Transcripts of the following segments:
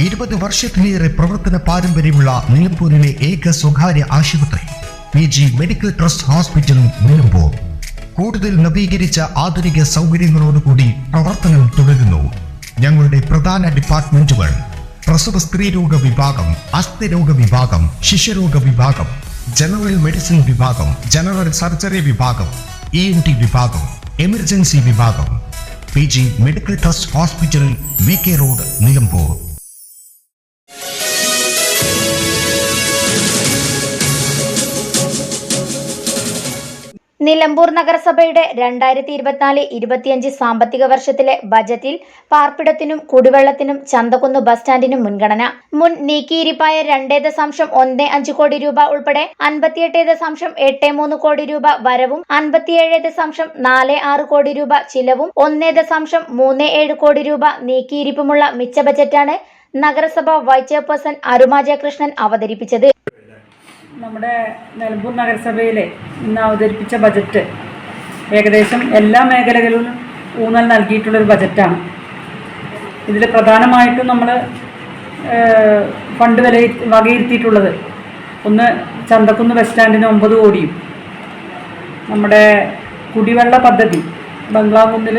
20 വർഷത്തിലേറെ പ്രവർത്തന പാരമ്പര്യമുള്ള നിലമ്പൂരിലെ ഏക സ്വകാര്യ ആശുപത്രി PG medical trust hospital Nilambur കൂടുതൽ നവീകരിച്ച ആധുനിക സൗകര്യങ്ങളോടുകൂടി പ്രവർത്തനം തുടരുന്നു. ഞങ്ങളുടെ പ്രധാന ഡിപ്പാർട്ട്മെന്റുകൾ: പ്രസവ സ്ത്രീരോഗ വിഭാഗം, അസ്ഥിരോഗ വിഭാഗം, ശിശുരോഗ വിഭാഗം, ജനറൽ മെഡിസിൻ വിഭാഗം, ജനറൽ സർജറി വിഭാഗം, ENT വിഭാഗം, എമർജൻസി വിഭാഗം. PG medical trust hospital, VK road, Nilambur. Nilambur നഗരസഭയുടെ 2024-25 സാമ്പത്തിക വർഷത്തിലെ ബജറ്റിൽ പാർപ്പിടത്തിനും കുടിവെള്ളത്തിനും ചന്തക്കുന്ന് ബസ് സ്റ്റാൻഡിനും മുൻഗണന. മുൻ നീക്കിയിരിപ്പായ 2.15 കോടി രൂപ ഉൾപ്പെടെ 58.83 കോടി രൂപ വരവും 57.46 കോടി രൂപ ചിലവും 1.37 കോടി രൂപ നീക്കിയിരിപ്പുമുള്ള മിച്ച ബജറ്റാണ് നഗരസഭ വൈസ് ചെയർപേഴ്സൺ അരുമ ജയകൃഷ്ണൻ അവതരിപ്പിച്ചത്. നമ്മുടെ നിലമ്പൂർ നഗരസഭയിലെ ഇന്ന് അവതരിപ്പിച്ച ബജറ്റ് ഏകദേശം എല്ലാ മേഖലകളിലും ഊന്നൽ നൽകിയിട്ടുള്ളൊരു ബജറ്റാണ്. ഇതിൽ പ്രധാനമായിട്ടും നമ്മൾ ഫണ്ട് വകയിരുത്തിയിട്ടുള്ളത് ഒന്ന് ചന്തക്കുന്ന് ബസ് സ്റ്റാൻഡിന് 9 കോടിയും, നമ്മുടെ കുടിവെള്ള പദ്ധതി ബംഗ്ലാകുന്നിൽ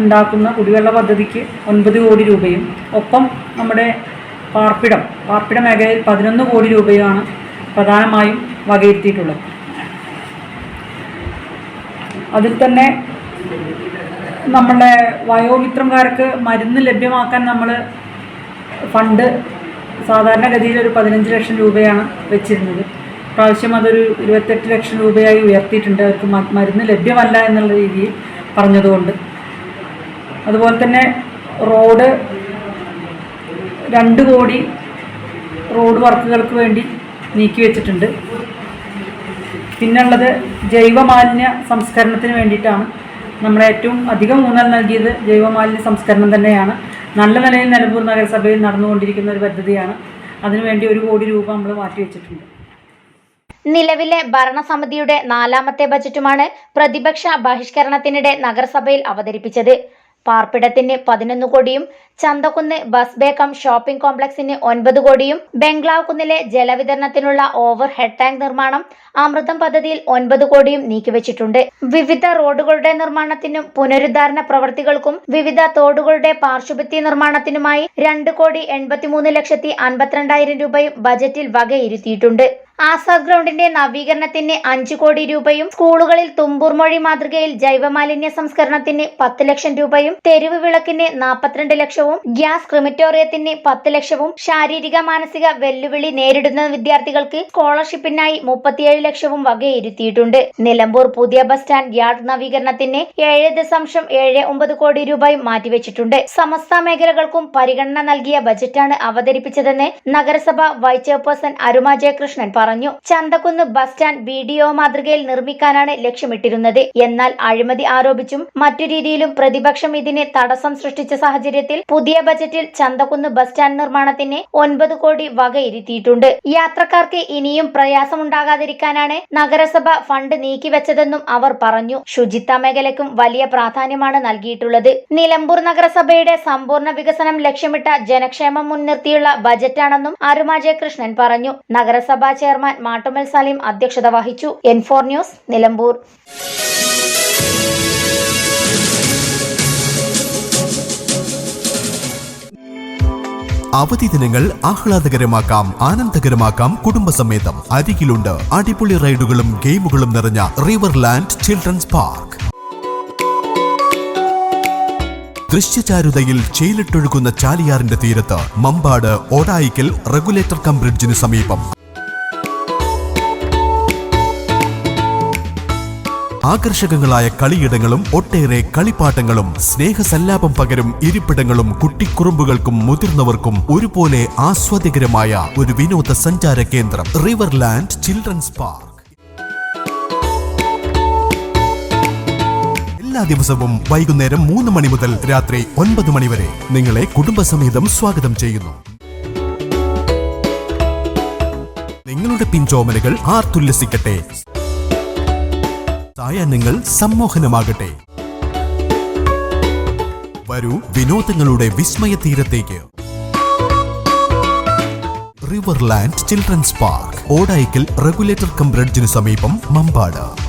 ഉണ്ടാക്കുന്ന കുടിവെള്ള പദ്ധതിക്ക് 9 കോടി രൂപയും, ഒപ്പം നമ്മുടെ പാർപ്പിട മേഖലയിൽ 11 കോടി രൂപയുമാണ് പ്രധാനമായും വകയിരുത്തിയിട്ടുള്ളത്. അതിൽ തന്നെ നമ്മളുടെ വയോമിത്രംകാർക്ക് മരുന്ന് ലഭ്യമാക്കാൻ നമ്മൾ ഫണ്ട് സാധാരണഗതിയിൽ ഒരു 15 ലക്ഷം രൂപയാണ് വെച്ചിരുന്നത്. പ്രാവശ്യം അതൊരു 28 ലക്ഷം രൂപയായി ഉയർത്തിയിട്ടുണ്ട്, അവർക്ക് മരുന്ന് ലഭ്യമല്ല എന്നുള്ള രീതിയിൽ പറഞ്ഞതുകൊണ്ട്. അതുപോലെ തന്നെ റോഡ് 2 കോടി റോഡ് വർക്കുകൾക്ക് വേണ്ടി നീക്കി വെച്ചിട്ടുണ്ട്. പിന്നുള്ളത് ജൈവമാലിന്യ സംസ്കരണത്തിന് വേണ്ടിയിട്ടാണ്. നമ്മൾ ഏറ്റവും അധികം ഊന്നൽ നൽകിയത് ജൈവമാലിന്യ സംസ്കരണം തന്നെയാണ്. നല്ല നിലയിൽ നിലമ്പൂർ നഗരസഭയിൽ നടന്നുകൊണ്ടിരിക്കുന്ന ഒരു പദ്ധതിയാണ്. അതിനുവേണ്ടി 1 കോടി രൂപ നമ്മൾ മാറ്റിവെച്ചിട്ടുണ്ട്. നിലവിലെ ഭരണസമിതിയുടെ 4ാമത്തെ ബജറ്റുമാണ് പ്രതിപക്ഷ ബഹിഷ്കരണത്തിനിടെ നഗരസഭയിൽ അവതരിപ്പിച്ചത്. പാർപ്പിടത്തിന് 11 കോടിയും Chanthakkunnu bus bay cum shopping കോംപ്ലക്സിന് 9 കോടിയും, ബംഗ്ലാവ് കുന്നിലെ ജലവിതരണത്തിനുള്ള ഓവർ ഹെഡ് ടാങ്ക് നിർമ്മാണം അമൃതം പദ്ധതിയിൽ 9 കോടിയും നീക്കിവച്ചിട്ടുണ്ട്. വിവിധ റോഡുകളുടെ നിർമ്മാണത്തിനും പുനരുദ്ധാരണ പ്രവൃത്തികൾക്കും വിവിധ തോടുകളുടെ പാർശ്വഭിത്തി നിർമ്മാണത്തിനുമായി 2,83,52,000 രൂപയും ബജറ്റിൽ വകയിരുത്തിയിട്ടുണ്ട്. ആസാദ് ഗ്രൗണ്ടിന്റെ നവീകരണത്തിന് 5 കോടി രൂപയും, സ്കൂളുകളിൽ തുമ്പൂർ മൊഴി മാതൃകയിൽ ജൈവമാലിന്യ സംസ്കരണത്തിന് 10 ലക്ഷം രൂപയും, തെരുവ് വിളക്കിന് 42 ലക്ഷവും, ഗ്യാസ് ക്രിമിറ്റോറിയത്തിന് 10 ലക്ഷവും, ശാരീരിക മാനസിക വെല്ലുവിളി നേരിടുന്ന വിദ്യാർത്ഥികൾക്ക് സ്കോളർഷിപ്പിനായി 37 ലക്ഷവും വകയിരുത്തിയിട്ടുണ്ട്. നിലമ്പൂർ പുതിയ ബസ് സ്റ്റാൻഡ് യാർഡ് നവീകരണത്തിന് 7.79 കോടി രൂപയും മാറ്റിവെച്ചിട്ടുണ്ട്. സമസ്ത മേഖലകൾക്കും പരിഗണന നൽകിയ ബജറ്റാണ് അവതരിപ്പിച്ചതെന്ന് നഗരസഭ വൈസ് ചെയർപേഴ്സൺ അരുമ ജയകൃഷ്ണൻ പറഞ്ഞു. ചന്തക്കുന്ന് ബസ് സ്റ്റാൻഡ് BDO മാതൃകയിൽ നിർമ്മിക്കാനാണ് ലക്ഷ്യമിട്ടിരുന്നത്. എന്നാൽ അഴിമതി ആരോപിച്ചും മറ്റു രീതിയിലും പ്രതിപക്ഷം ഇതിന് തടസ്സം സൃഷ്ടിച്ച സാഹചര്യത്തിൽ പുതിയ ബജറ്റിൽ ചന്തക്കുന്ന് ബസ് സ്റ്റാൻഡ് നിർമ്മാണത്തിന് 9 കോടി വകയിരുത്തിയിട്ടുണ്ട്. യാത്രക്കാർക്ക് ഇനിയും പ്രയാസമുണ്ടാകാതിരിക്കാനാണ് നഗരസഭ ഫണ്ട് നീക്കിവെച്ചതെന്നും അവർ പറഞ്ഞു. ശുചിത്വ മേഖലയ്ക്കും വലിയ പ്രാധാന്യമാണ് നൽകിയിട്ടുള്ളത്. നിലമ്പൂർ നഗരസഭയുടെ സമ്പൂർണ്ണ വികസനം ലക്ഷ്യമിട്ട ജനക്ഷേമം മുൻനിർത്തിയുള്ള ബജറ്റാണെന്നും അരുമ ജയകൃഷ്ണൻ പറഞ്ഞു. നഗരസഭാ ചെയർമാൻ മാട്ടുമൽ സലീം അധ്യക്ഷത വഹിച്ചു. N4 news, Nilambur. അവധി ദിനങ്ങൾ ആഹ്ലാദകരമാക്കാം, ആനന്ദകരമാക്കാം കുടുംബസമേതം. അരികിലുണ്ട് അടിപൊളി റൈഡുകളും ഗെയിമുകളും നിറഞ്ഞ റിവർലാൻഡ് ചിൽഡ്രൻസ് പാർക്ക്. ദൃശ്യചാരുതയിൽ ചേലിട്ടൊഴുകുന്ന ചാലിയാറിന്റെ തീരത്ത്, മമ്പാട് ഓടായിക്കൽ റെഗുലേറ്റർ കം ബ്രിഡ്ജിന് സമീപം. ആകർഷകങ്ങളായ കളിയിടങ്ങളും ഒട്ടേറെ കളിപ്പാട്ടങ്ങളും സ്നേഹസല്ലാപം പകരും ഇരിപ്പിടങ്ങളും കുട്ടിക്കുറുമ്പുകൾക്കും മുതിർന്നവർക്കും ഒരുപോലെ ആസ്വാദ്യകരമായ ഒരു വിനോദസഞ്ചാര കേന്ദ്രം റിവർലാൻഡ് ചിൽഡ്രൻസ് പാർക്ക്. എല്ലാ ദിവസവും വൈകുന്നേരം 3 മണി മുതൽ രാത്രി 9 മണി വരെ നിങ്ങളെ കുടുംബസമേതം സ്വാഗതം ചെയ്യുന്നു. നിങ്ങളുടെ പിഞ്ചോമനകൾ ആർത്തുല്ലസിക്കട്ടെ, സായാഹ്നങ്ങൾ സമ്മോഹനമാകട്ടെ. വരൂ വിനോദങ്ങളുടെ വിസ്മയ തീരത്തേക്ക്. Riverland children's park, Odayikkal regulator cum ബ്രിഡ്ജിന് സമീപം, മമ്പാട്.